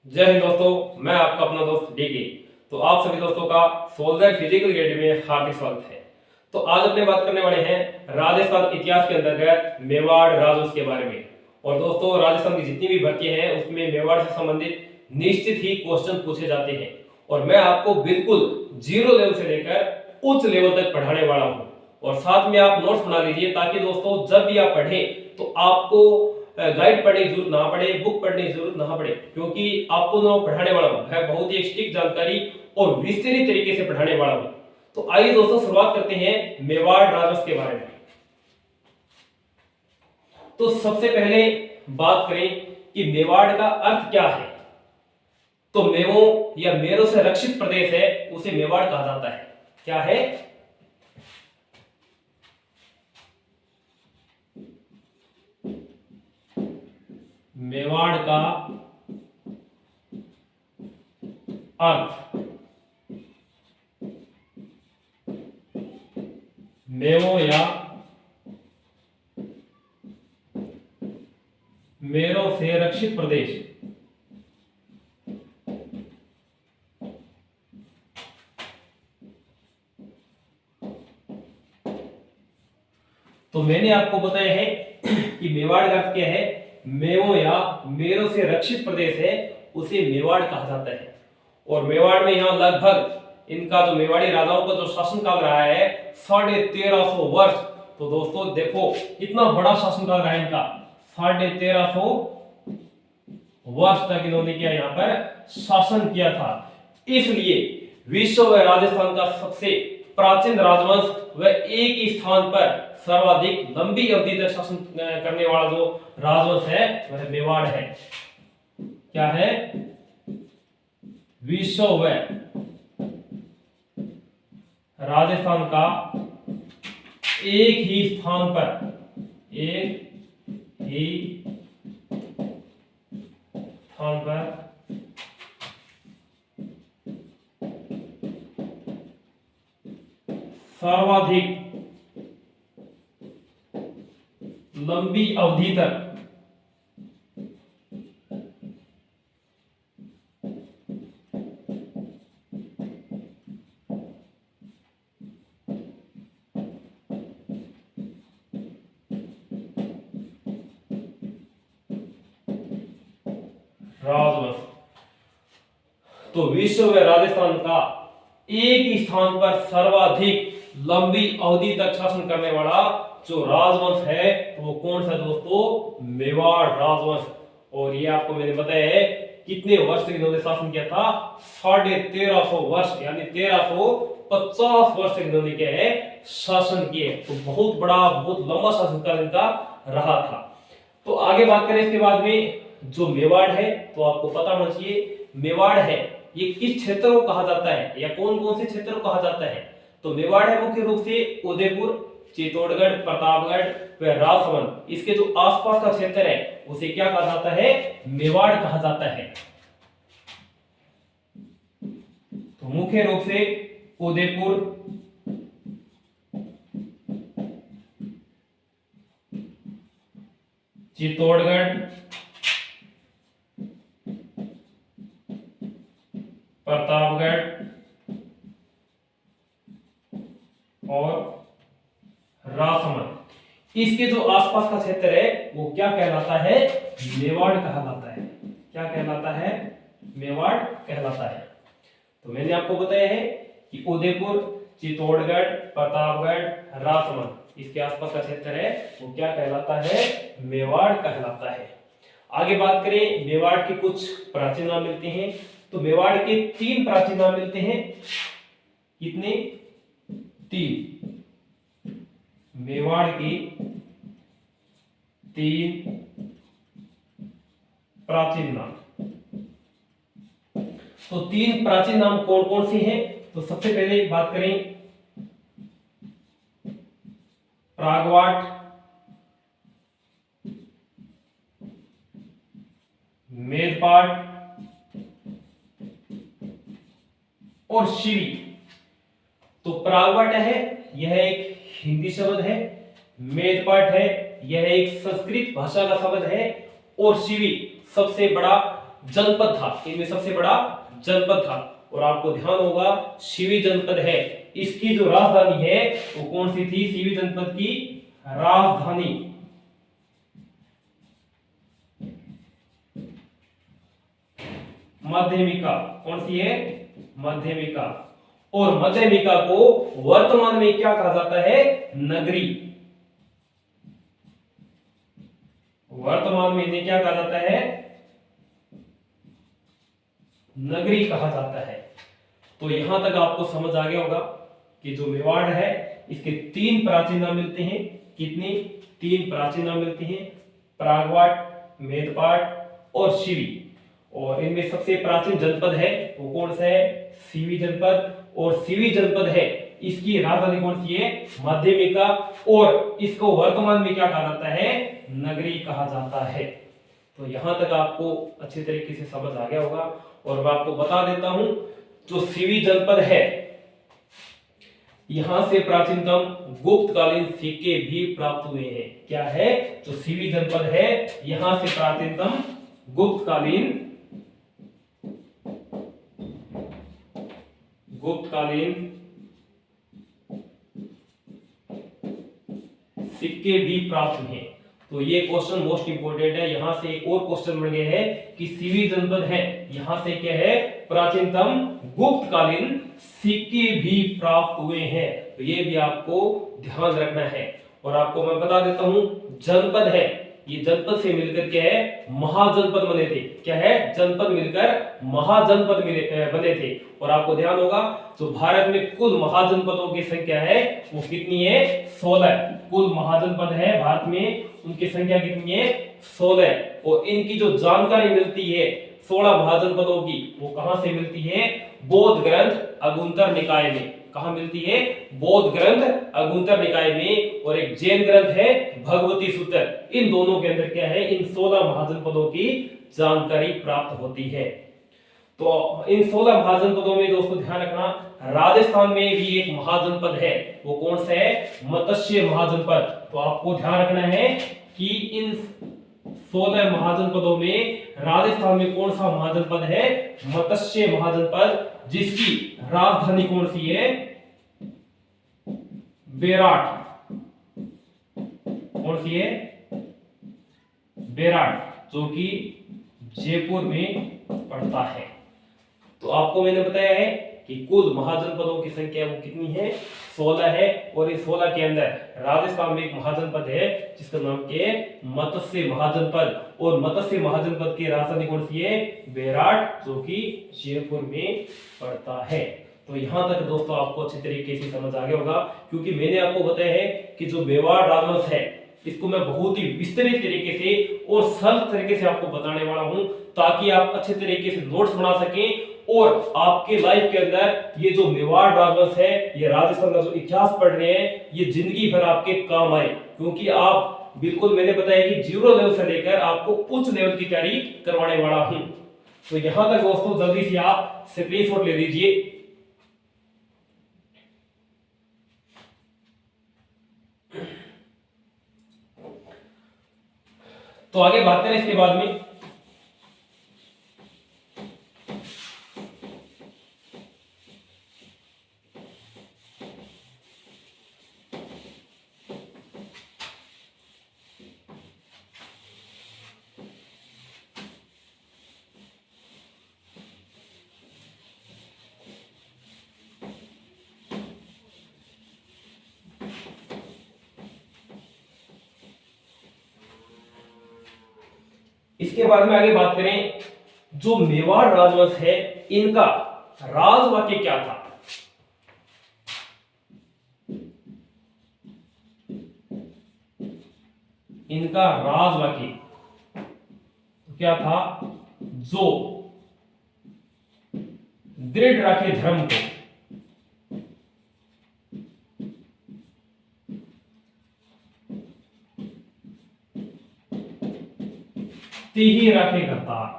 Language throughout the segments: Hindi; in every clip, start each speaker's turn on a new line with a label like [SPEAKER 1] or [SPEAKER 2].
[SPEAKER 1] जय हिंद दोस्तों, मैं आपका अपना दोस्त डीके। तो आप सभी दोस्तों का सोल्जर फिजिकल ग्रेड में हार्दिक स्वागत है। तो आज अपने बात करने वाले हैं राजस्थान इतिहास के अंतर्गत मेवाड़ राजवंश के बारे में। और दोस्तों, राजस्थान की जितनी भी भर्ती हैं उसमें मेवाड़ से संबंधित निश्चित ही क्वेश्चन पूछे जाते हैं और मैं आपको बिल्कुल जीरो लेवल से लेकर उच्च लेवल तक पढ़ाने वाला हूँ। और साथ में आप नोट्स बना लीजिए ताकि दोस्तों जब भी आप पढ़ें तो आपको गाइड पढ़ने की जरूरत ना पड़े, बुक पढ़ने की जरूरत ना पड़े, क्योंकि आपको जो पढ़ाने वाला हूँ मैं बहुत ही स्ट्रिक्ट जानकारी और विस्तृत तरीके से पढ़ाने वाला हूँ। तो आइए दोस्तों शुरुआत करते हैं मेवाड़ राजवंश के बारे में। तो सबसे पहले बात करें कि मेवाड़ का अर्थ क्या है। तो मेवों या मेरों से रक्षित प्रदेश है उसे मेवाड़ कहा जाता है। क्या है? मेवाड़ का अर्थ मेवों या मेरों से रक्षित प्रदेश। तो मैंने आपको बताया है कि मेवाड़ का अर्थ क्या है। मेवों या मेरों से रक्षित प्रदेश है उसे मेवाड़ कहा जाता है। और मेवाड़ में यहाँ लगभग इनका जो मेवाड़ी राजाओं का जो शासनकाल रहा है 1350 वर्ष। तो दोस्तों देखो कितना बड़ा शासनकाल रहा है इनका, 1350 वर्ष तक इन्होंने क्या यहाँ पर शासन किया था। इसलिए विश्व व राजस्थान का सबसे प्राचीन राजवंश व एक ही स्थान पर सर्वाधिक लंबी अवधि तक शासन करने वाला जो राजवंश है वह मेवाड़ है। क्या है? विश्व व राजस्थान का एक ही स्थान पर सर्वाधिक लंबी अवधि तक राजवंश। तो विश्व व राजस्थान का एक ही स्थान पर सर्वाधिक लंबी अवधि तक शासन करने वाला जो राजवंश है वो कौन सा दोस्तों? मेवाड़ राजवंश। और ये आपको मैंने बताया है कितने वर्ष तक इन्होंने शासन किया था, 1350 वर्ष, यानी 1350 वर्ष तक इन्होंने क्या है शासन किए। तो बहुत बड़ा बहुत लंबा शासनकाल इनका रहा था। तो आगे बात करें इसके बाद में जो मेवाड़ है, तो आपको पता होना चाहिए मेवाड़ है ये किस क्षेत्र को कहा जाता है या कौन कौन से क्षेत्र को कहा जाता है। तो मेवाड़ है मुख्य रूप से उदयपुर, चित्तौड़गढ़, प्रतापगढ़ व राजसमंद, इसके जो आसपास का क्षेत्र है उसे क्या कहा जाता है? मेवाड़ कहा जाता है। तो मुख्य रूप से उदयपुर, चित्तौड़गढ़, प्रतापगढ़ और राजसमंद, इसके जो आसपास का क्षेत्र है वो क्या कहलाता है? मेवाड़ कहलाता है। क्या कहलाता है? मेवाड़ कहलाता है। तो मैंने आपको बताया है कि उदयपुर, चित्तौड़गढ़, प्रतापगढ़, राजसमंद, इसके आसपास का क्षेत्र है वो क्या कहलाता है? मेवाड़ कहलाता है। आगे बात करें मेवाड़ के कुछ प्राचीन नाम मिलते हैं। तो मेवाड़ के 3 प्राचीन नाम मिलते हैं। कितने? 3। मेवाड़ के 3 प्राचीन नाम। तो 3 प्राचीन नाम कौन कौन से हैं? तो सबसे पहले बात करें प्रागवाट, मेदपाट और शिवी। तो प्रागवट है यह एक हिंदी शब्द है, मेदपाट है यह एक संस्कृत भाषा का शब्द है और शिवी सबसे बड़ा जनपद था, इनमें सबसे बड़ा जनपद था। और आपको ध्यान होगा सीवी जनपद है, इसकी जो राजधानी है वो कौन सी थी? सीवी जनपद की राजधानी माध्यमिका। कौन सी है? माध्यमिका। और माध्यमिका को वर्तमान में क्या कहा जाता है? नगरी। वर्तमान में इन्हें क्या कहा जाता है? नगरी कहा जाता है। तो यहां तक आपको समझ आ गया होगा कि जो मेवाड़ है इसके तीन प्राचीन नाम मिलते हैं। कितने? तीन प्राचीन नाम मिलते हैं, प्रागवाट, मेदपाट और शिवी। और इनमें सबसे प्राचीन जनपद है वो कौन सा है? सीवी जनपद। और सीवी जनपद है, इसकी राजधानी कौन सी है? माध्यमिका। और इसको वर्तमान में क्या कहा जाता है? नगरी कहा जाता है। तो यहां तक आपको अच्छे तरीके से समझ आ गया होगा। और मैं आपको बता देता हूं, जो सीवी जनपद है यहां से प्राचीनतम गुप्तकालीन सिक्के भी प्राप्त हुए हैं। क्या है? जो सीवी जनपद है यहां से प्राचीनतम गुप्तकालीन सिक्के भी प्राप्त हुए हैं। तो ये क्वेश्चन मोस्ट इंपोर्टेंट है। यहां से एक और क्वेश्चन बन गया है कि सीवी जनपद है, यहां से क्या है? प्राचीनतम गुप्तकालीन सिक्के भी प्राप्त हुए हैं। तो ये भी आपको ध्यान रखना है। और आपको मैं बता देता हूं, जनपद है, ये जनपद से मिलकर क्या है? महाजनपद बने थे। क्या है? जनपद मिलकर महाजनपद बने थे। और आपको ध्यान होगा जो भारत में कुल महाजनपदों की संख्या है वो कितनी है? 16। कुल महाजनपद है भारत में, उनकी संख्या कितनी है? 16। और इनकी जो जानकारी मिलती है 16 महाजनपदों की, वो कहां से मिलती है? बौद्ध ग्रंथ अगुंतर निकाय में। कहां मिलती है? बौद्ध ग्रंथ अगुंतर निकाय में। और एक जैन ग्रंथ है भगवती सूत्र। इन दोनों के अंदर क्या है? इन 16 महाजनपदों की जानकारी प्राप्त होती है। तो इन 16 महाजनपदों में दोस्तों ध्यान रखना, राजस्थान में भी एक महाजनपद है, वो कौन सा है? मत्स्य महाजनपद। तो आपको ध्यान रखना है कि इन 16 महाजनपदों में राजस्थान में कौन सा महाजनपद है? मत्स्य महाजनपद, जिसकी राजधानी कौन सी है? बेराट। कौन सी है? बेराट, जो कि जयपुर में पड़ता है। तो आपको मैंने बताया है कि कुल महाजनपदों की संख्या वो कितनी है? 16 है। और इस 16 के अंदर राजस्थान में एक महाजनपद है जिसका नाम क्या है? मत्स्य महाजनपद। और मत्स्य महाजनपद की राजधानी कौन सी है? बेराट, जो कि जयपुर में पड़ता है। तो यहां तक दोस्तों आपको अच्छे तरीके से समझ आ गया होगा, क्योंकि मैंने आपको बताया है कि जो मेवाड़ राजवंश है इसको मैं बहुत ही विस्तृत तरीके से और सरल तरीके से आपको बताने वाला हूं, ताकि आप अच्छे तरीके से नोट्स बना सकें और आपके लाइफ के अंदर ये जो मेवाड़ राजवंश है, ये राजस्थान का जो इतिहास पढ़ रहे हैं, ये जिंदगी भर आपके काम आए। क्योंकि आप बिल्कुल, मैंने बताया कि 0 लेवल से लेकर आपको उच्च लेवल की तैयारी करवाने वाला हूं। तो यहां तक दोस्तों जल्दी से आप स्क्रीनशॉट ले लीजिए। तो आगे बात करें इसके बाद में। इसके बाद में आगे बात करें, जो मेवाड़ राजवंश है इनका राजवाक्य क्या था? इनका राजवाक्य क्या था? जो दृढ़ रखे धर्म को, ही रखे करतार।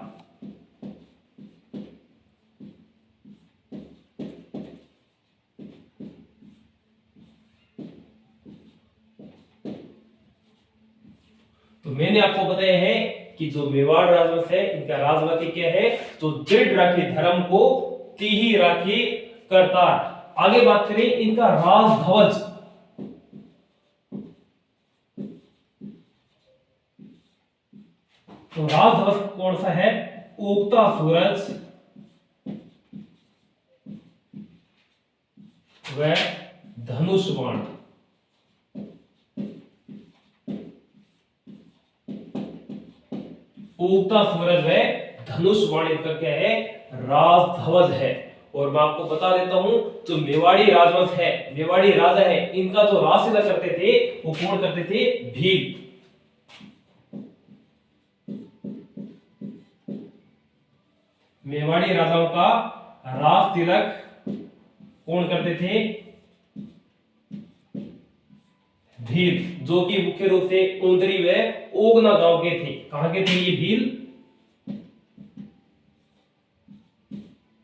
[SPEAKER 1] तो मैंने आपको बताया है कि जो मेवाड़ राजवंश है इनका राजवाक्य क्या है, तो दृढ़ राखी धर्म को तिहि राखी करतार। आगे बात करें इनका राजध्वज, तो राजध्वज कौन सा है, उगता सूरज व धनुष बाण। उगता सूरज व धनुष बाण इनका क्या है, राजध्वज है। और मैं आपको बता देता हूं, जो मेवाड़ी राजवंश है, मेवाड़ी राजा है, इनका जो राजशिला करते थे वो कौन करते थे, भील। मेवाड़ी राजाओं का राज तिलक कौन करते थे, भील, जो कि मुख्य रूप से उंदरी व ओगना गांव के थे। कहां के थे ये भील,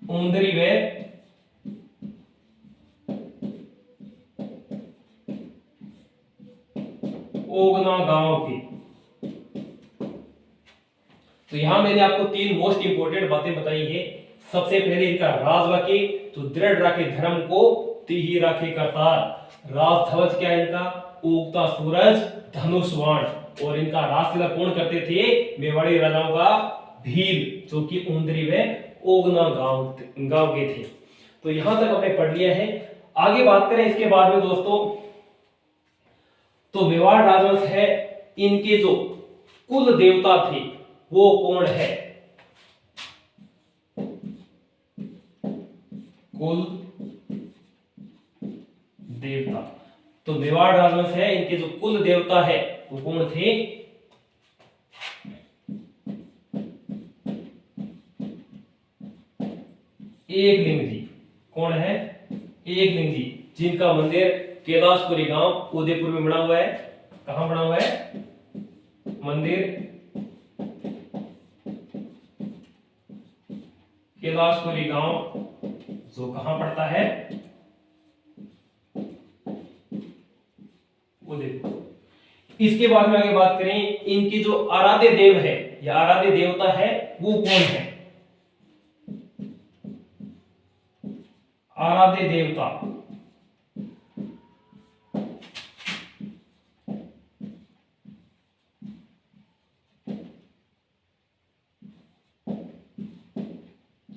[SPEAKER 1] उंदरी व ओगना गांव के। तो यहां मैंने आपको 3 मोस्ट इंपोर्टेंट बातें बताई है। सबसे पहले इनका राजवाक्य, तो दृढ़ राखे धर्म को तिहि राखे करतार। राजध्वज क्या है इनका, उगता सूरज धनुष बाण। और इनका राजशिला कौन करते थे, मेवाड़ी राजाओं का भील, जो कि उंदरी व ओगना गांव के थे। तो यहां तक हमने पढ़ लिया है। आगे बात करें इसके बाद में दोस्तों, तो मेवाड़ राजवंश है, इनके जो कुल देवता थे वो कौन है, कुल देवता। तो मेवाड़ राजवंश है, इनके जो कुल देवता है वो कौन थे, एकलिंग जी। कौन है, एकलिंग जी, जिनका मंदिर कैलाशपुरी गांव उदयपुर में बना हुआ है। कहां बना हुआ है मंदिर, कैलाशपुरी गांव, जो कहां पड़ता है, उदयपुर। इसके बाद में आगे बात करें, इनकी जो आराध्य देव है या आराध्य देवता है वो कौन है, आराध्य देवता,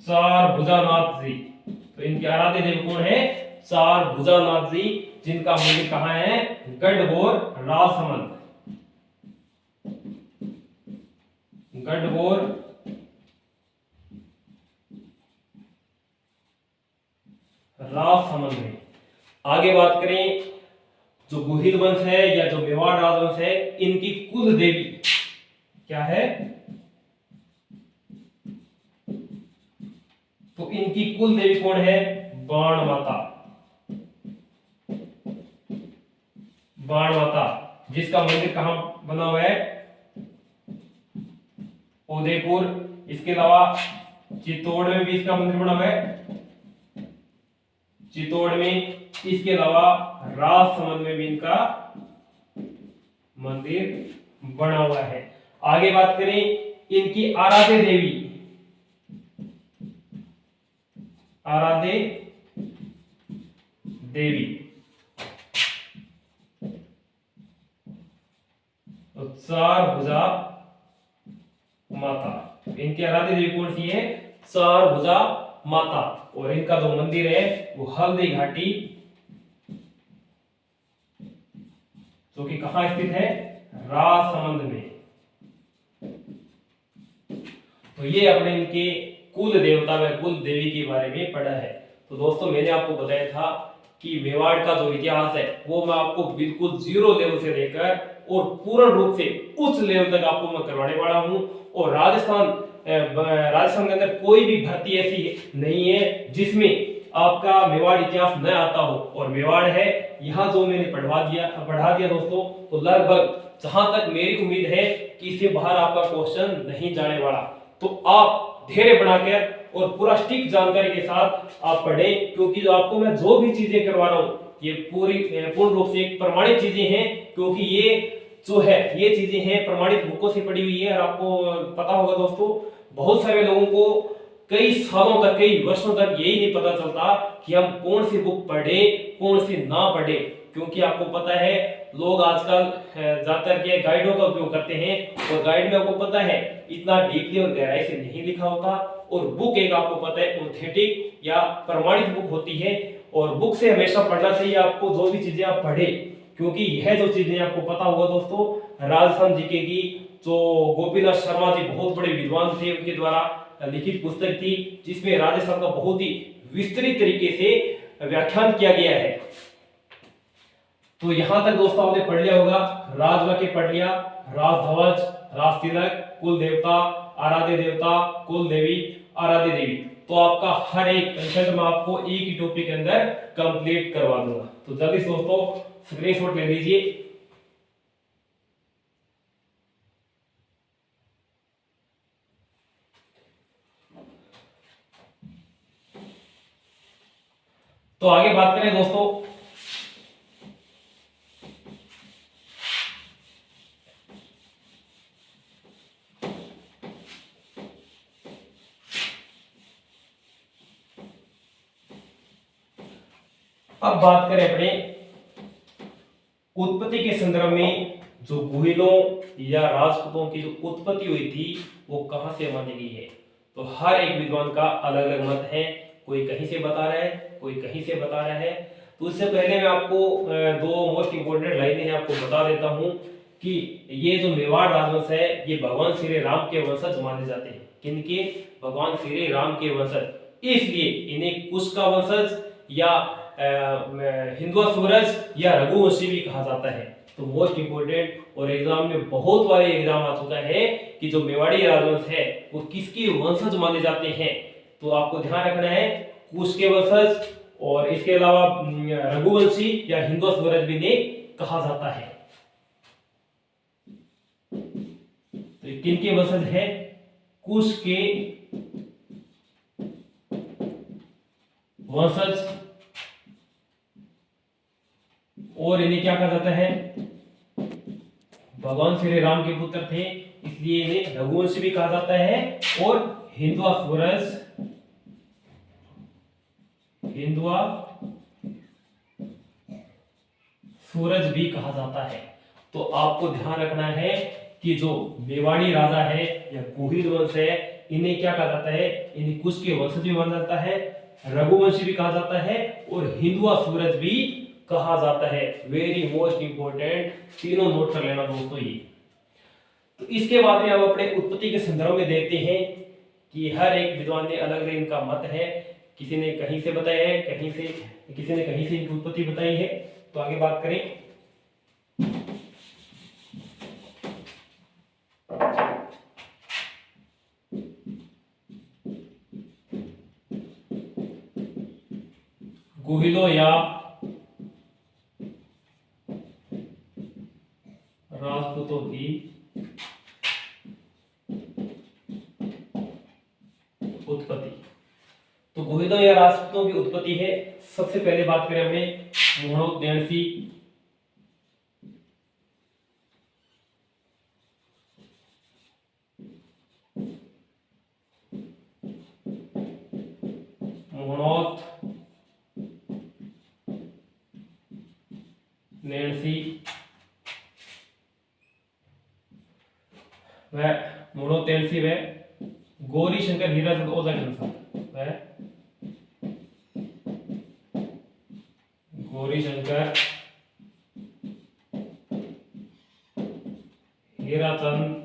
[SPEAKER 1] चार भुजानाथ जी। तो इनके आराध्य देव कौन है, चार भुजानाथ जी, जिनका मंदिर कहां है, गढ़बोर राजसमंद, गढ़बोर राजसमंद में। आगे बात करें, जो गोहिल वंश है या जो मेवाड़ राजवंश है, इनकी कुल देवी क्या है, तो इनकी कुल देवी कौन है, बाण माता, बाण माता, जिसका मंदिर कहां बना हुआ है, उदयपुर। इसके अलावा चित्तौड़ में भी इसका मंदिर बना हुआ है, चित्तौड़ में। इसके अलावा राजसमंद में भी इनका मंदिर बना हुआ है। आगे बात करें, इनकी आराध्य देवी, आराध्य देवी, तो चार भुजा माता। इनकी आराध्य देवी कौन सी है, चार भुजा माता। और इनका जो मंदिर है वो हल्दी घाटी, जो कि कहां स्थित है, राजसमंद में। तो ये अपने इनके कुल देवता व कुल देवी के बारे में पढ़ा है। तो दोस्तों मैंने आपको बताया था कि मेवाड़ का जो इतिहास है वो मैं आपको बिल्कुल जीरो लेवल से लेकर और पूर्ण रूप से उच्च लेवल तक आपको मैं करवाने वाला हूं। और राजस्थान के अंदर कोई भी भर्ती ऐसी नहीं है जिसमें आपका मेवाड़ इतिहास न आता हो। और मेवाड़ है यहाँ जो मैंने पढ़ा दिया दोस्तों, तो लगभग जहां तक मेरी उम्मीद है कि इससे बाहर आपका क्वेश्चन नहीं जाने वाला। तो आप धैर्य बनाकर और पूरा स्टिक जानकारी के साथ आप पढ़ें, क्योंकि जो आपको मैं जो भी चीजें करवा रहा हूँ ये पूर्ण रूप से एक प्रमाणित चीजें हैं, क्योंकि ये जो है ये चीजें हैं प्रमाणित बुकों से पड़ी हुई है। और आपको पता होगा दोस्तों, बहुत सारे लोगों को कई सालों तक, कई वर्षों तक यही नहीं पता चलता कि हम कौन सी बुक पढ़े, कौन सी ना पढ़े। क्योंकि आपको पता है लोग आजकल ज्यादातर के गाइडों का उपयोग करते हैं, और गाइड में आपको पता है इतना डीपली और गहराई से नहीं लिखा होता। और बुक एक आपको पता है ऑथेंटिक या प्रमाणित बुक होती है, और बुक से हमेशा पढ़ना चाहिए आपको, जो भी चीजें आप पढ़े। क्योंकि यह जो चीजें आपको पता होगा दोस्तों, राजस्थान जीके की जो गोपीनाथ शर्मा जी बहुत बड़े विद्वान थे, उनके द्वारा लिखित पुस्तक थी, जिसमें राजस्थान का बहुत ही विस्तृत तरीके से व्याख्यान किया गया है। तो यहां तक दोस्तों आपने पढ़ लिया होगा, राजवाक्य पढ़ लिया, राजध्वज, राजतिलक, कुल देवता, आराध्य देवता, कुल देवी, आराध्य देवी। तो आपका हर एक कंसेप्ट में आपको एक ही टॉपिक के अंदर कंप्लीट करवा दूंगा। तो जल्दी से दोस्तों स्क्रीनशॉट ले लीजिए। तो आगे बात करें दोस्तों, अब बात करें अपने उत्पत्ति के संदर्भ में। जो गुहिलों या राजपूतों की जो उत्पत्ति हुई थी वो कहां से मानी गई है। तो हर एक विद्वान का अलग अलग मत है, कोई कहीं से बता रहा है, कोई कहीं से बता रहा है। तो उससे पहले मैं आपको दो मोस्ट इंपोर्टेंट लाइनें आपको बता देता हूं कि ये जो मेवाड़ राजवंश है ये भगवान श्री राम के वंशज माने जाते हैं। किनके? भगवान श्री राम के वंशज। इसलिए इन्हें कुश का वंशज या हिंदुआ सूरज या रघुवंशी भी कहा जाता है। तो मोस्ट इंपोर्टेंट और एग्जाम में बहुत बार एग्जाम आ चुका है कि जो मेवाड़ी राजवंश है वो किसके वंशज माने जाते हैं। तो आपको ध्यान रखना है कुश के वंशज, और इसके अलावा रघुवंशी या हिंदुआ सूरज भी ने कहा जाता है। तो किनके वंशज है? कुश के वंशज, और इन्हें क्या कहा जाता है? भगवान श्री राम के पुत्र थे, इसलिए इन्हें रघुवंशी भी कहा जाता है, और हिंदुआ सूरज भी कहा जाता है। तो आपको ध्यान रखना है कि जो मेवाड़ी राजा है या कुहिल वंश है, इन्हें क्या कहा जाता है? इन्हें कुश के वंशज भी माना जाता है, रघुवंशी भी कहा जाता है, और हिंदुआ सूरज भी कहा जाता है। वेरी मोस्ट इंपोर्टेंट, तीनों नोट कर लेना दोस्तों ये। तो इसके बाद में अब अपने उत्पत्ति के संदर्भ में देखते हैं कि हर एक विद्वान ने अलग अलग इनका मत है। किसी ने कहीं से बताया है, कहीं से, किसी ने कहीं से इनकी उत्पत्ति बताई है। तो आगे बात करें, गुहिलों या राजपूतों की उत्पत्ति। तो गुहिलों या राजपूतों की उत्पत्ति है, सबसे पहले बात करें हमने मोहणोत देणसी, मोहणोत नेणसी व मोहणोत नेणसी व गौरी शंकर हीराचंद ओझा के अनुसार गौरी शंकर हीराचंद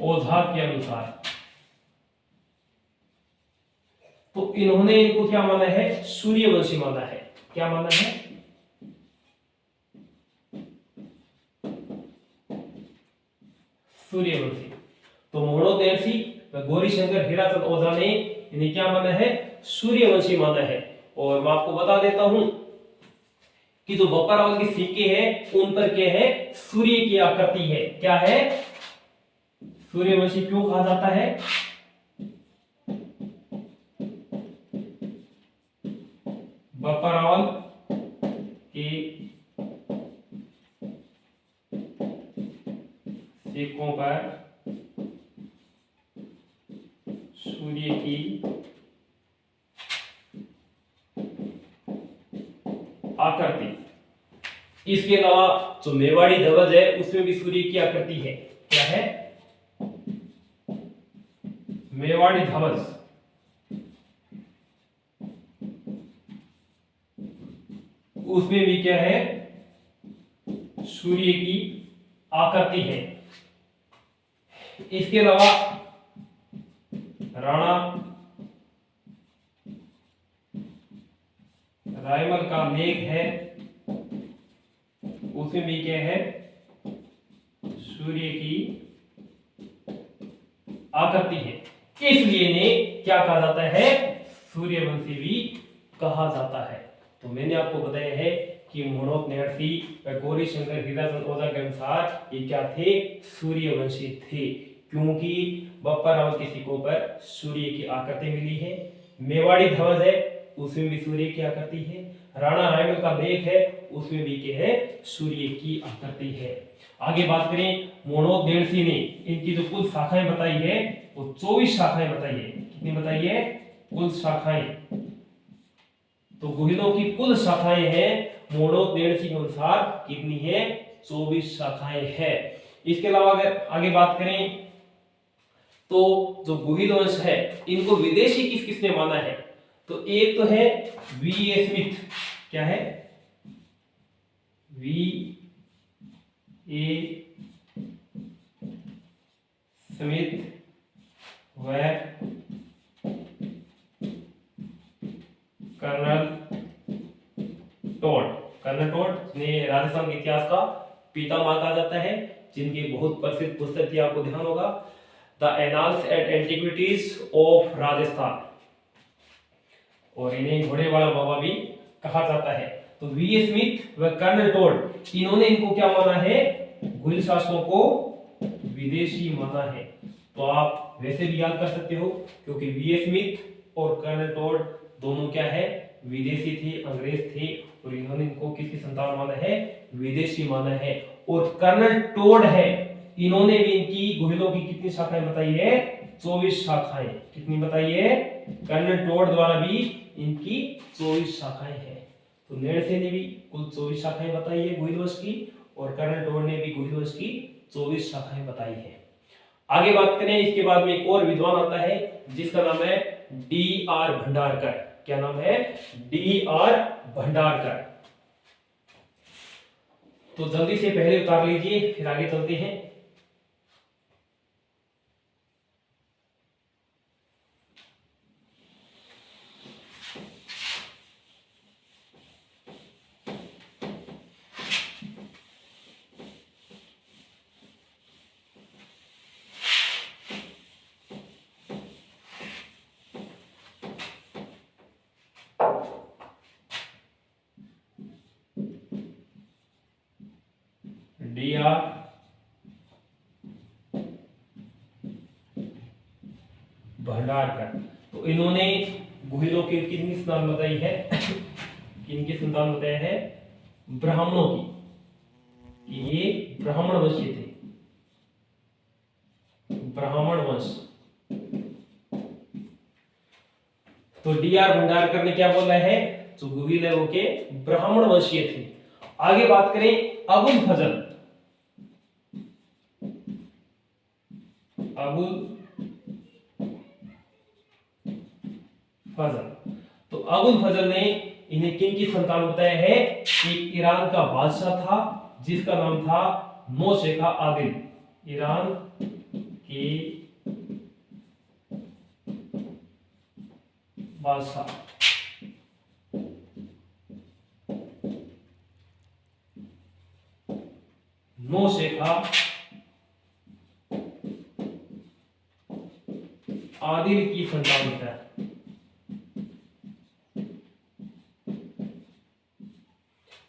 [SPEAKER 1] ओझा के अनुसार, तो इन्होंने इनको क्या माना है? सूर्यवंशी माना है। क्या माना है? सूर्यवंशी। तो मोहणोत नेणसी व गौरी शंकर हीराचंद ओझा ने इन्हें क्या माना है? सूर्यवंशी माना है। और मैं आपको बता देता हूं कि जो बप्पा के सिक्के हैं उन पर क्या है? सूर्य की आकृति है। क्या है? सूर्यवंशी क्यों कहा जाता है? बप्पा रावल के सिक्कों पर सूर्य की आकृति। इसके अलावा जो मेवाड़ी ध्वज है उसमें भी सूर्य की आकृति है। क्या है? मेवाड़ी ध्वज, उसमें भी क्या है? सूर्य की आकृति है। इसके अलावा राणा रायमल का लेख है, उसमें भी क्या है? सूर्य की आकृति है। इसलिए इन्हें क्या कहा जाता है? सूर्यवंशी भी कहा जाता है। तो मैंने आपको बताया है कि मोहनोद नेहर्सी व गौरी शंकर हीराचंद ओझा के अनुसार ये क्या थे? सूर्यवंशी थे, क्योंकि बप्पा रावल के सिक्कों पर सूर्य की आकृति मिली है। मेवाड़ी ध्वज है, उसमें भी सूर्य की आकृति है। राणा रायमल का लेख है, उसमें भी क्या है? सूर्य की आकृति है। आगे बात करें, मोहनोद नेहर्सी ने इनकी जो कुल शाखाएं बताई है वो 24 शाखाएं बताई है। कितनी बताई है? कुल शाखाएं। तो गुहिलों की कुल शाखाएं हैं मोहनोद नेहर्सी के अनुसार कितनी है? 24 शाखाएं है। इसके अलावा अगर आगे बात करें तो जो गुहिल वंश है इनको विदेशी किस किसने माना है? तो एक तो है वी.ए. स्मिथ। क्या है? वी.ए. स्मिथ व कर्नल टोड। कर्नल टोड ने राजस्थान के इतिहास का पितामह कहा जाता है, जिनकी बहुत प्रसिद्ध पुस्तक थी, आपको ध्यान होगा, the annals and antiquities of Rajasthan, और इन्हें घोड़े वाला बाबा भी कहा जाता है। तो वी.ए. स्मिथ व कर्नल टोड, इन्होंने इनको क्या माना है? गुहिल शासकों को विदेशी माना है। तो आप वैसे भी याद कर सकते हो, क्योंकि वी.ए. स्मिथ और कर्नल टोड दोनों क्या है? विदेशी थे, अंग्रेज थे, और इन्होंने इनको किसकी संतान माना है? विदेशी माना है। और कर्नल टोड है, इन्होंने भी इनकी गुहिलों की कितनी शाखाएं बताई है? 24 शाखाएं। कितनी बताई है? कर्नल टोड द्वारा भी इनकी 24 शाखाएं हैं। तो नेहर्सी ने भी कुल 24 शाखाएं बताई है गुहिल वंश की, और कर्नल टोड ने भी गुहिल वंश की 24 शाखाएं बताई है। आगे बात करें, इसके बाद में एक और विद्वान आता है जिसका नाम है डी.आर. भंडारकर। क्या नाम है? डी.आर. भंडारकर। तो जल्दी से पहले उतार लीजिए, फिर आगे चलते हैं। डी.आर. भंडारकर। तो इन्होंने गुहिलों की कितनी संतान बताई है? इनकी संतान बताया है ब्राह्मणों की, कि ये ब्राह्मण वंशीय थे, ब्राह्मण वंश। तो डी.आर. भंडारकर ने क्या बोला है? जो गुहिल है वो के ब्राह्मण वंशीय थे। आगे बात करें अबुल फजल। अबुल फजल। तो अबुल फजल ने इन्हें किन की संतान बताया है? एक ईरान का बादशाह था जिसका नाम था नौशेखा आदिल। ईरान के बादशाह। नौशेखा आदिल की संतान है।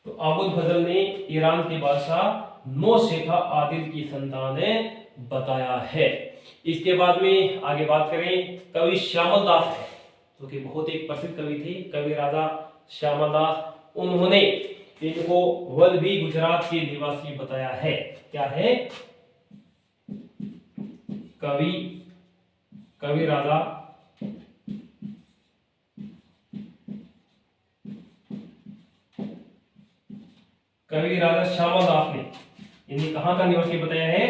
[SPEAKER 1] तो अबुल फजल ने ईरान के बादशाह नौशेखा आदिल की संतान बताया है। इसके बाद में आगे बात करें, कवि श्यामल दास है, जो कि बहुत एक प्रसिद्ध कवि थे, कवि राजा श्यामल दास। उन्होंने इनको वल्लभी गुजरात के निवासी बताया है। क्या है? कवि कवि राजा कवि राजा श्यामल दास ने इन्हें कहां का निवासी बताया है?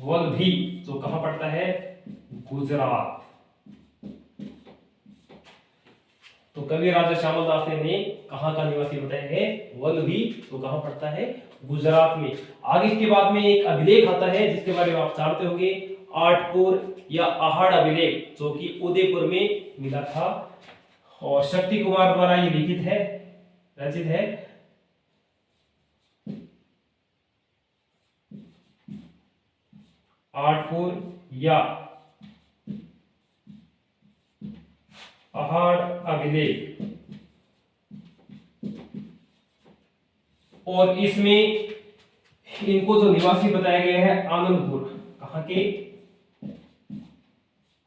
[SPEAKER 1] वल्लभी, जो कहां पड़ता है? गुजरात। तो कवि राजा श्यामल दास ने कहां का निवासी बताया है? वल्लभी, जो कहां पड़ता है? गुजरात में। आगे इसके बाद में एक अभिलेख आता है जिसके बारे में आप जानते होंगे, आठपुर या आहड़ अभिलेख, जो कि उदयपुर में मिला था और शक्ति कुमार द्वारा ये लिखित है, रचित है। आठपुर या आहड़ अभिलेख, और इसमें इनको जो निवासी बताया गया है आनंदपुर, कहां के?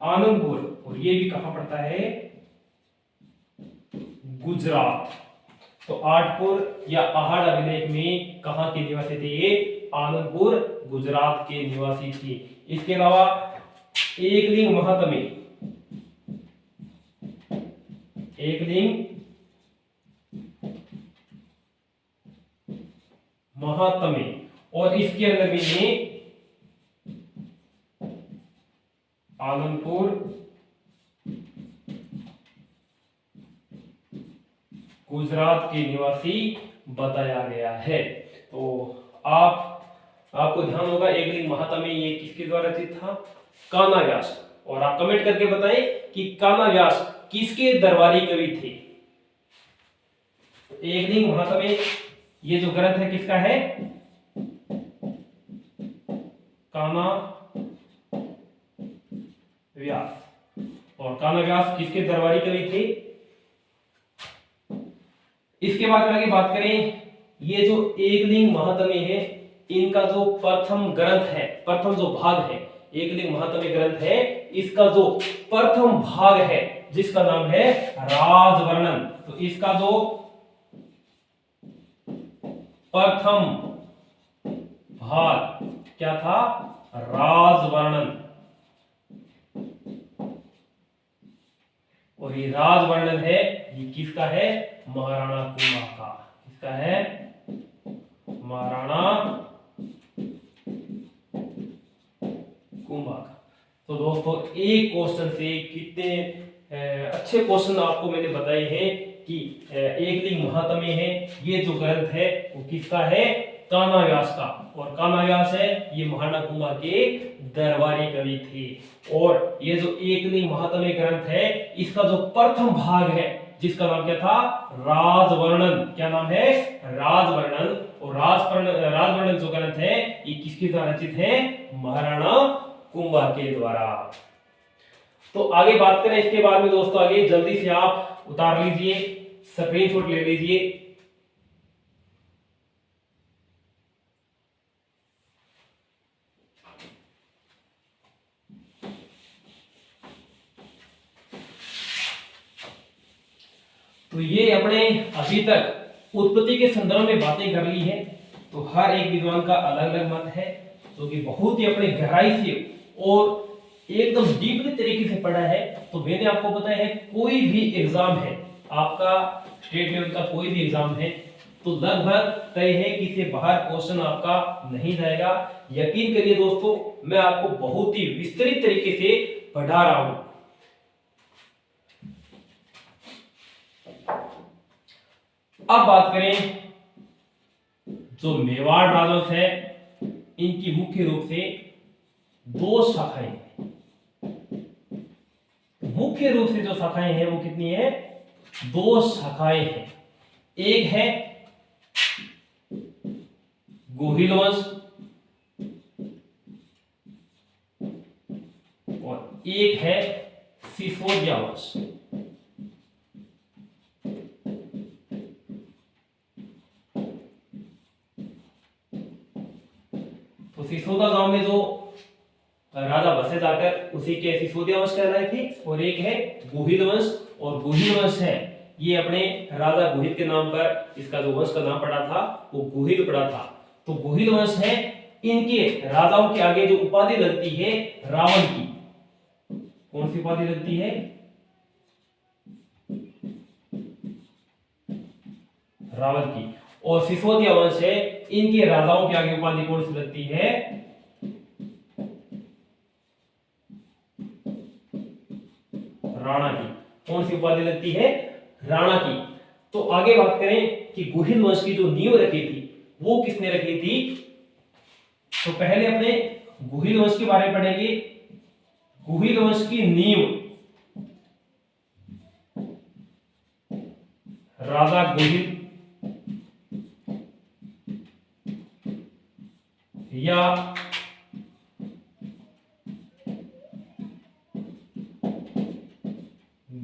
[SPEAKER 1] आनंदपुर, और ये भी कहां पड़ता है? गुजरात। तो आठपुर या आहड़ अभिलेख में कहां के निवासी थे ये? आनंदपुर, गुजरात के निवासी थे। इसके अलावा एकलिंग महात्म्य, एकलिंग महात्म्य, और इसके अंदर भी ये आनंदपुर, गुजरात के निवासी बताया गया है। तो आपको ध्यान होगा एकलिंग महात्म्य ये किसके द्वारा रचित था? कान्हा व्यास। और आप कमेंट करके बताएं कि कान्हा व्यास किसके दरबारी कवि थे? एकलिंग महात्म्य ये जो ग्रंथ है किसका है? कान्हा व्यास। और कान्हा व्यास किसके दरबारी कवि थे? इसके बाद आगे बात करें, ये जो एकलिंग महात्म्य है इनका जो प्रथम ग्रंथ है, प्रथम जो भाग है, एकलिंग महात्म्य ग्रंथ है, इसका जो प्रथम भाग है जिसका नाम है राजवर्णन, तो इसका जो प्रथम भाग क्या था? राजवर्णन। और ये राजवर्णन है, ये किसका है? महाराणा कुंभा का। किसका है? महाराणा कुंभा का। तो दोस्तों एक क्वेश्चन से कितने अच्छे क्वेश्चन आपको मैंने बताए हैं कि एकलिंग महात्म्य है, ये जो ग्रंथ है वो किसका है? कान्हा व्यास का। और कान्हा व्यास है ये महाराणा कुंभा के दरबारी कवि थे। और ये जो एकलिंग महात्म्य ग्रंथ है इसका जो प्रथम भाग है जिसका नाम क्या था? राजवर्णन। क्या नाम है? राजवर्णन। और राजवर्णन जो ग्रंथ है ये किसके द्वारा रचित है? महाराणा कुंभा के द्वारा। तो आगे बात करें इसके बाद में दोस्तों, आगे जल्दी से आप उतार लीजिए, स्क्रीनशॉट ले लीजिए। तो ये अपने अभी तक उत्पत्ति के संदर्भ में बातें कर ली है। तो हर एक विद्वान का अलग अलग मत है, जो कि बहुत ही अपने गहराई से और एकदम डीपली तरीके से पढ़ा है। तो मैंने आपको बताया है कोई भी एग्जाम है आपका, स्टेट लेवल का कोई भी एग्जाम है, तो लगभग तय है कि इससे बाहर क्वेश्चन आपका नहीं जाएगा। यकीन करिए दोस्तों, मैं आपको बहुत ही विस्तृत तरीके से पढ़ा रहा हूं। अब बात करें जो मेवाड़ राजवंश है, इनकी मुख्य रूप से दो शाखाएं हैं। मुख्य रूप से जो शाखाएं हैं वो कितनी है? दो शाखाएं हैं। एक है गोहिल वंश और एक है सिसोदिया वंश। तो सिसोदा गांव में जो राजा बसे जाकर उसी के सिसोदिया वंश कहलाए थे। और एक है गोहिल वंश, और गोहिल वंश है ये अपने राजा गोहिल के नाम पर इसका जो वंश का नाम पड़ा था वो गोहिल पड़ा था। तो गोहिल वंश है इनके राजाओं के आगे जो उपाधि लगती है रावण की, कौन सी उपाधि लगती है? रावण की। और सिसोदिया वंश है, इनके राजाओं के आगे उपाधि कौन सी लगती है? राणा की। कौन सी उपाधि लगती है? राणा की। तो आगे बात करें कि गुहिल वंश की जो नींव रखी थी वो किसने रखी थी? तो पहले अपने गुहिल वंश के बारे में पढ़ेंगे। गुहिल वंश की नींव राजा गुहिल या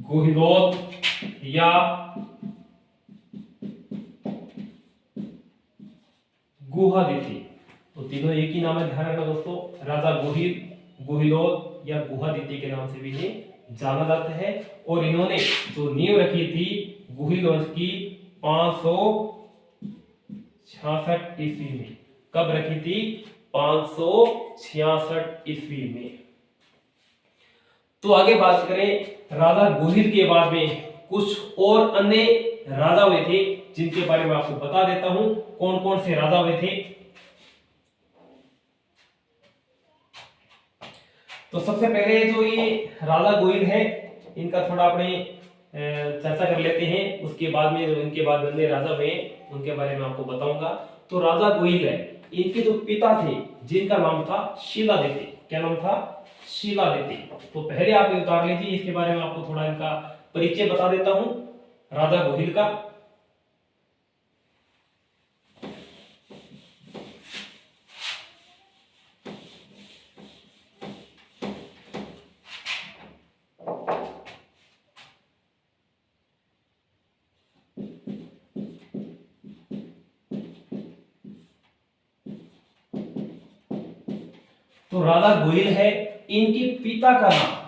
[SPEAKER 1] गुहिलोत या गुहादिति, तो तीनों एक ही नाम है, ध्यान रखना दोस्तों। राजा गुहिल, गुहिलोत या गुहादिति के नाम से भी इन्हें जाना जाता है। और इन्होंने जो नींव रखी थी गुहिल वंश की 566 ईस्वी में। कब रखी थी? 566 ईस्वी में। तो आगे बात करें राजा गुहिल के बाद में कुछ और अन्य राजा हुए थे जिनके बारे में आपको बता देता हूं। कौन कौन से राजा हुए थे? तो सबसे पहले जो ये राजा गुहिल है इनका थोड़ा अपने चर्चा कर लेते हैं। उसके बाद में जो इनके बाद अन्य राजा हुए उनके बारे में आपको बताऊंगा। तो राजा गुहिल है, इनके जो पिता थे जिनका नाम था शिलादित्य। क्या नाम था? शिलादित्य। तो पहले आप ये उतार लीजिए, इसके बारे में आपको थोड़ा इनका परिचय बता देता हूं राजा गुहिल का। तो राजा गुहिल है, इनके पिता का नाम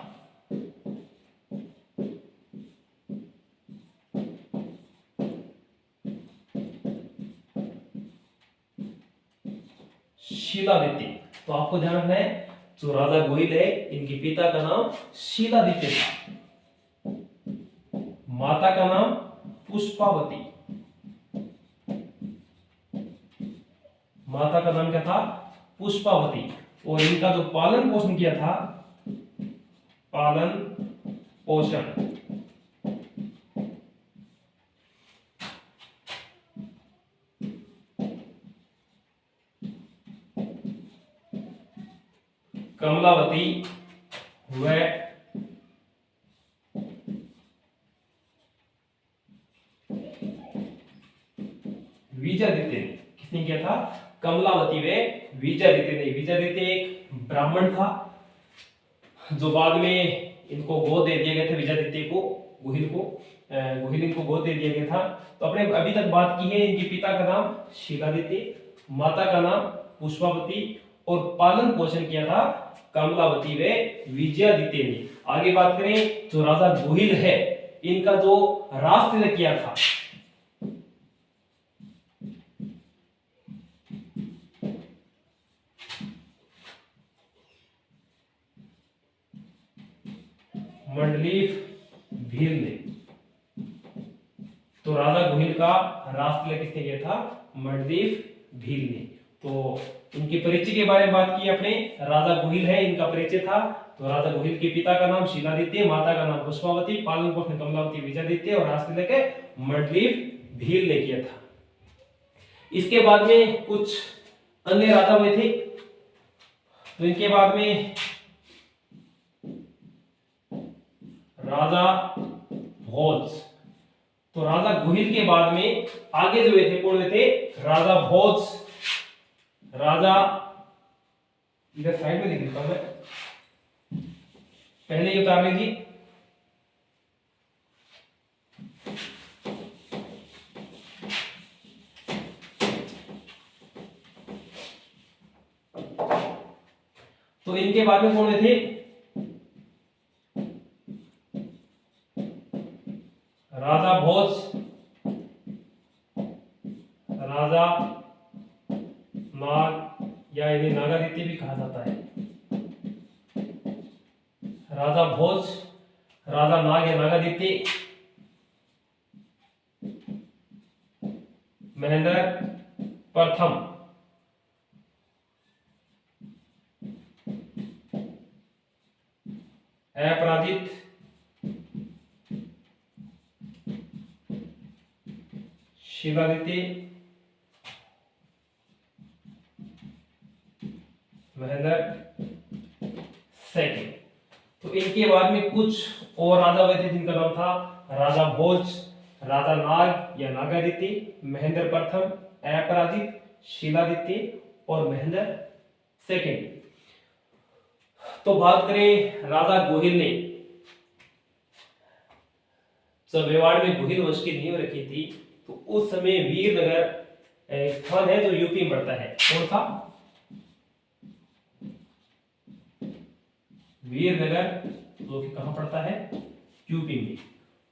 [SPEAKER 1] शिलादित्य। तो आपको ध्यान रखना है, जो राजा गुहिल है इनके पिता का नाम शिलादित्य था, माता का नाम पुष्पावती। माता का नाम क्या था? पुष्पावती। और इनका जो पालन पोषण किया था, पालन पोषण कमलावती व विजयादित्य ने। किसने किया था? कमलावती व विजयादित्य ने। विजयादित्य एक ब्राह्मण था जो बाद में इनको गोद दे दिया गया था, विजयादित्य को, गुहिल को, गुहिल इनको गोद दे दिया गया था। तो अपने अभी तक बात की है, इनके पिता का नाम शिलादित्य, माता का नाम पुष्पावती और पालन पोषण किया था कमलावती व विजयादित्य ने। आगे बात करें जो राजा गुहिल है इनका जो राष्ट्र किया था मंडलीफ भील ने। तो राजा गुहिल का राष्ट्र किसने किया था? मंडलीफ भील ने। तो इनके परिचय के बारे में बात की अपने। राजा गुहिल है, इनका परिचय था। तो राजा गुहिल के पिता का नाम शिलादित्य, माता का नाम पुष्पावती, पालन पोषण कमलावती विजयादित्य और राष्ट्र के मंडलीफ भील ने किया था। इसके बाद में कुछ अन्य राजा हुए थे। तो इनके बाद में राजा भोज। तो राजा गुहिल के बाद में आगे जो हुए थे, कौन हुए थे? राजा भोज। राजा इधर साइड में लिख देता हूं मैं, पहले ही उतार लीजिए। तो इनके बाद में कौन हुए थे? राजा भोज, राजा नाग या इन्हें नागादित्य भी कहा जाता है। राजा भोज, राजा नाग या नागादित्य, महेंद्र प्रथम, अपराजित, शिवादित्य, महेंद्र सेकंड। तो इनके बाद में कुछ और राजा हुए थे जिनका नाम था राजा भोज, राजा नाग या नागादित्य, महेंद्र प्रथम, अपराजित, शिलादित्य और महेंद्र सेकंड। तो बात करें राजा गोहिल ने, जब मेवाड़ में गोहिल वंश की नींव रखी थी तो उस समय वीरनगर स्थान है जो यूपी में पड़ता है। कौन सा? वीरनगर, जो कि कहां पड़ता है? यूपी में।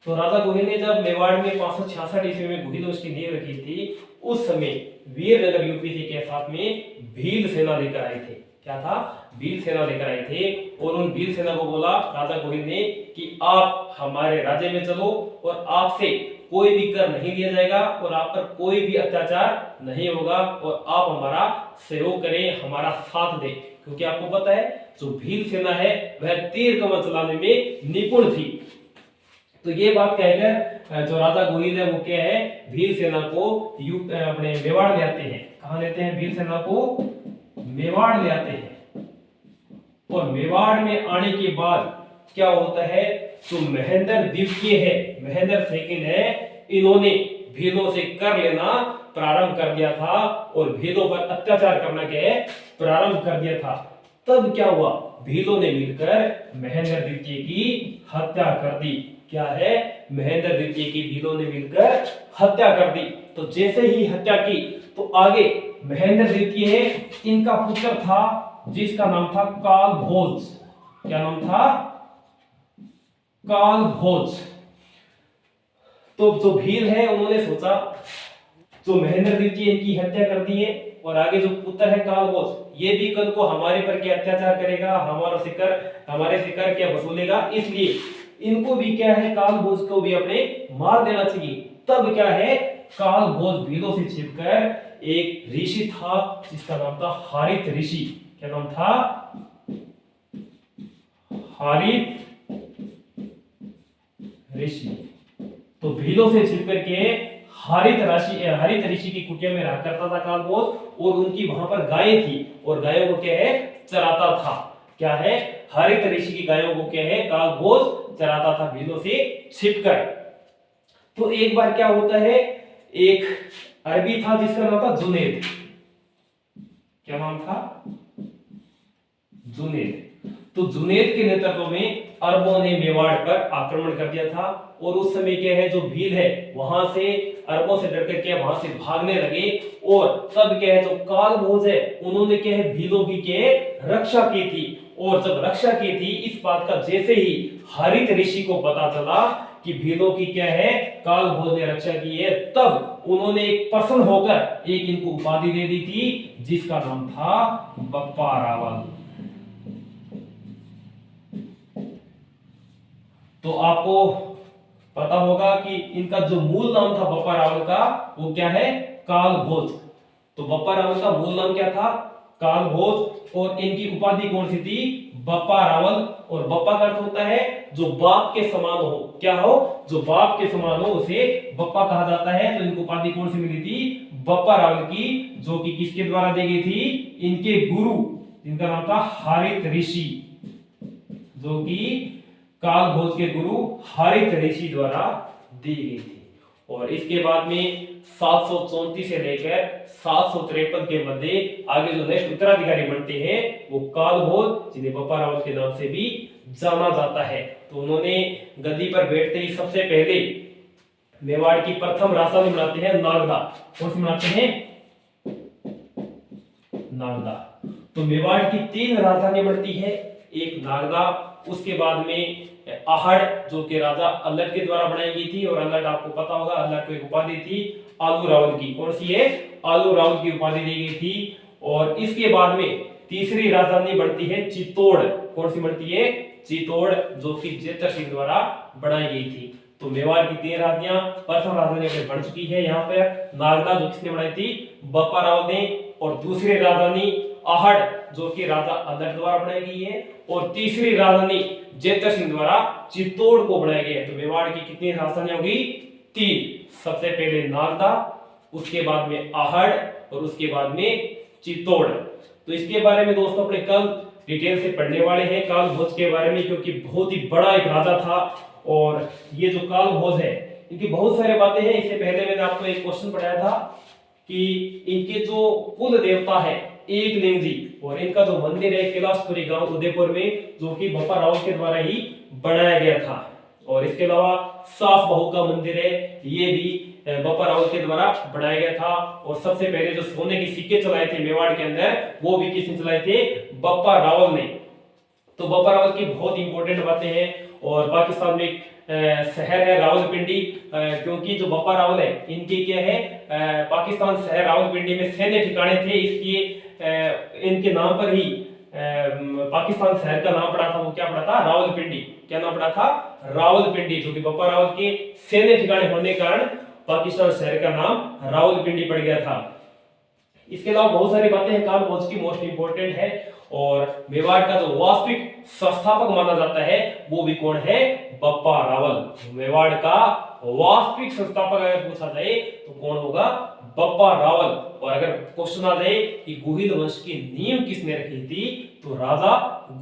[SPEAKER 1] तो राजा गोहिल ने जब मेवाड़ में 566 ईस्वी में गोहिल वंश की नींव रखी थी, उस समय वीरनगर यूपी के साथ में भील सेना लेकर आए थे। क्या था? भील सेना लेकर आए थे। और उन भील सेना को बोला राजा गोहिल ने कि आप हमारे राज्य में चलो और आपसे कोई भी कर नहीं लिया जाएगा और आप पर कोई भी अत्याचार नहीं होगा और आप हमारा सहयोग करें, हमारा साथ दें। क्योंकि आपको पता है जो भील सेना है वह तीर कमान चलाने में निपुण थी। तो ये बात कहकर जो राजा गोहिल है वो क्या है, भील सेना को अपने मेवाड़ ले आते हैं। कहां लेते हैं? भील सेना को मेवाड़ ले आते हैं। और मेवाड़ में आने के बाद क्या होता है, जो महेंद्र द्वितीय है, महेंद्र सेकंड है, इन्होंने भीलों से कर लेना प्रारंभ कर दिया था और भीलों पर अत्याचार करना क्या है, प्रारंभ कर दिया था। तब क्या हुआ, भीलों ने मिलकर महेंद्र द्वितीय की हत्या कर दी। क्या है? महेंद्र द्वितीय की भीलों ने मिलकर हत्या कर दी। तो जैसे ही हत्या की तो आगे महेंद्र द्वितीय है, इनका पुत्र था जिसका नाम था काल भोज। क्या नाम था? काल भोज। तो जो भील है उन्होंने सोचा जो महेंद्र द्वितीय इनकी हत्या कर दी है और आगे जो पुत्र है काल भोज, ये भी कल को हमारे पर क्या अत्याचार करेगा, हमारे से कर क्या वसूलेगा, इसलिए इनको भी क्या है, काल भोज को भी अपने मार देना चाहिए। तब क्या है, काल भोज भीलों से छिपकर एक ऋषि था जिसका नाम था हारित ऋषि। क्या नाम था? हारित ऋषि। तो भीलों से छिपकर के हारित ऋषि की कुटिया में रहा करता था काल भोज और उनकी वहां पर गायें थी और गायों को क्या है, चराता था। क्या है? हारित ऋषि की गायों को क्या है, काल भोज चराता था भीलों से छिपकर। तो एक बार क्या होता है, एक अरबी था जिसका नाम था जुनैद। क्या नाम था? जुनैद। तो जुनैद के नेतृत्व में अरबों ने मेवाड़ पर आक्रमण कर दिया था और उस समय क्या है, जो भील है वहां से अरबों से डरकर क्या वहां से भागने लगे। और तब क्या है, जो काल भोज है उन्होंने क्या है, भीलों की क्या है, रक्षा की थी। और जब रक्षा की थी, इस बात का जैसे ही हरित ऋषि को पता चला कि भीलों की क्या है, काल भोज ने रक्षा की है, तब उन्होंने एक प्रसन्न होकर एक इनको उपाधि दे दी थी जिसका नाम था बप्पा रावल। तो आपको पता होगा कि इनका जो मूल नाम था बप्पा रावल का, वो क्या है, काल भोज। तो बप्पा रावल का मूल नाम क्या था, काल भोज। और इनकी उपाधि कौन सी थी, बप्पा रावल। और बप्पा का अर्थ होता है जो बाप के समान हो। क्या हो? जो बाप के समान हो उसे बप्पा कहा जाता है। तो इनको उपाधि कौन सी मिली थी, बप्पा रावल की, जो कि किसके द्वारा दी गई थी, इनके गुरु जिनका नाम था हारित ऋषि, जो कि काल भोज के गुरु हारित ऋषि द्वारा दी गई थी। और इसके बाद में 734 से लेकर 753 के मध्य आगे जो नेक्स्ट उत्तराधिकारी बनते हैं वो काल भोज, जिन्हें बप्पा रावल के नाम से भी जाना जाता है। तो उन्होंने गद्दी पर बैठते ही सबसे पहले मेवाड़ की प्रथम राजधानी बनाते हैं नागदा। कौन सी बनाते हैं, नागदा। तो मेवाड़ की 3 राजधानी बनती है, एक नागदा, उसके बाद में आहड़ जो कि राजा अल्लट के द्वारा बनाई गई थी। और अल्लट आपको पता होगा, अल्लट को एक उपाधि थी आलू रावल की। कौन सी है, आलू रावल की उपाधि दी गई थी। और इसके बाद में तीसरी राजधानी बनती है चित्तौड़। कौन सी बनती है? चित्तौड़, जो कि जेतर सिंह द्वारा बनाई गई थी। तो मेवाड़ की 3 राजधानियां, प्रथम राजधानी अपने बन चुकी है यहाँ पर नागदा, जो किसने बनाई थी? बप्पा रावल ने। और दूसरी राजधानी आहड़, जो कि राजा अल्हड़ द्वारा बनाई गई है। और तीसरी राजधानी जेतर सिंह द्वारा चित्तौड़ को बनाई गई है। तो मेवाड़ की कितनी राजधानियां होगी? 3। सबसे पहले नागदा, उसके बाद में आहड़ और उसके बाद में चित्तौड़। तो इसके बारे में दोस्तों अपने कल डिटेल से पढ़ने वाले हैं काल भोज के बारे में, क्योंकि बहुत ही बड़ा एक राजा था। और ये जो काल भोज है, इनकी बहुत सारी बातें हैं। इससे पहले मैंने आपको एक क्वेश्चन पढ़ाया था कि इनके जो कुल देवता है एकलिंग जी, और इनका जो मंदिर है कैलाशपुरी गांव उदयपुर में, जो कि बप्पा रावल के द्वारा ही बनाया गया था। और इसके अलावा सास बहू का मंदिर है, ये भी बप्पा रावल के द्वारा बनाया गया था। और सबसे पहले जो सोने के सिक्के चलाए थे मेवाड़ के अंदर, वो भी किसने चलाए थे? बप्पा रावल ने। तो बप्पा रावल की बहुत इंपॉर्टेंट बातें हैं। और पाकिस्तान में एक शहर है रावलपिंडी, क्योंकि जो बप्पा रावल है इनके क्या है, पाकिस्तान शहर रावलपिंडी में सैन्य ठिकाने थे, इसलिए इनके नाम पर ही पाकिस्तान शहर का नाम पड़ा था। वो क्या पड़ा था? रावलपिंडी। क्या नाम पड़ा था? रावलपिंडी, जो कि बप्पा रावल के सैन्य ठिकाने होने के कारण पाकिस्तान शहर का नाम रावलपिंडी पड़ गया था। इसके अलावा बहुत सारी बातें हैं काल भोज की, मोस्ट इंपोर्टेंट है। और मेवाड़ का जो वास्तविक संस्थापक माना जाता है, वो भी कौन है? बप्पा रावल। मेवाड़ का वास्तविक संस्थापक अगर पूछा जाए तो कौन होगा? बप्पा रावल। और अगर क्वेश्चन आ जाए कि गुहिल वंश की नींव किसने रखी थी, तो राजा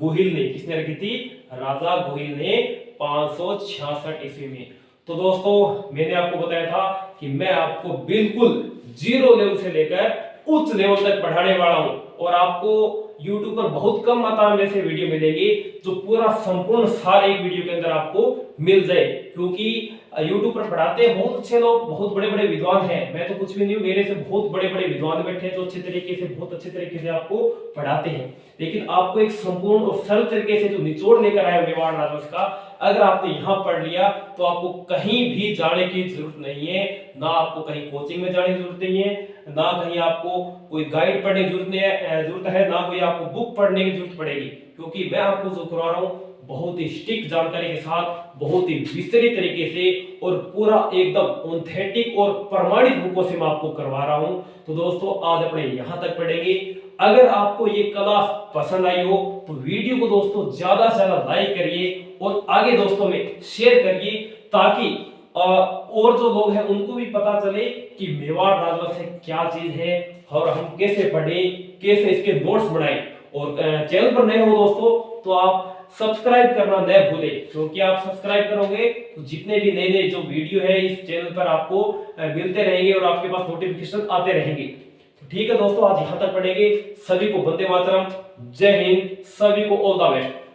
[SPEAKER 1] गुहिल ने। किसने रखी थी? राजा गुहिल ने 566 ईस्वी में। तो दोस्तों मैंने आपको बताया था कि मैं आपको बिल्कुल 0 लेवल से लेकर उच्च लेवल तक पढ़ाने वाला हूं। और आपको YouTube पर बहुत कम मात्रा में ऐसे वीडियो मिलेंगे जो पूरा संपूर्ण सार एक वीडियो के अंदर आपको मिल जाए, क्योंकि YouTube पर पढ़ाते हैं बहुत अच्छे लोग, बहुत बड़े बड़े विद्वान हैं। मैं तो कुछ भी नहीं हूं, मेरे से बहुत बड़े बड़े विद्वान बैठे हैं जो अच्छे तरीके से, बहुत अच्छे तरीके से आपको पढ़ाते हैं। लेकिन आपको एक संपूर्ण और सरल तरीके से जो निचोड़ लेकर आया मेवाड़ राजवंश का, अगर आपने यहाँ पढ़ लिया तो आपको कहीं भी जाने की जरूरत नहीं है। ना आपको कहीं कोचिंग में जाने की जरूरत नहीं है, ना कहीं आपको कोई गाइड पढ़ने की जरूरत है, ना कोई आपको बुक पढ़ने की जरूरत पड़ेगी। क्योंकि मैं आपको जो करवा रहा हूँ बहुत ही स्ट्रिक्ट जानकारी के साथ, बहुत ही विस्तृत तरीके से और पूरा एकदम ऑथेंटिक और प्रमाणित बुकों से मैं आपको करवा रहा हूं। तो दोस्तों आज अपने यहां तक पढ़ेंगे। अगर आपको ये क्लास पसंद आई हो तो वीडियो को दोस्तों ज्यादा से ज्यादा लाइक करिए और आगे दोस्तों में शेयर करिए, ताकि और जो लोग हैं उनको भी पता चले कि मेवाड़ राजवंश क्या चीज है और हम कैसे पढ़े, कैसे इसके नोट्स बनाए। और चैनल पर नए हो दोस्तों तो आप सब्सक्राइब करना न भूले, क्योंकि आप सब्सक्राइब करोगे तो जितने भी नए नए जो वीडियो है इस चैनल पर आपको मिलते रहेंगे और आपके पास नोटिफिकेशन आते रहेंगे। ठीक है दोस्तों, आज यहां तक पढ़ेंगे। सभी को वंदे मातरम, जय हिंद, सभी को ऑल द बेस्ट।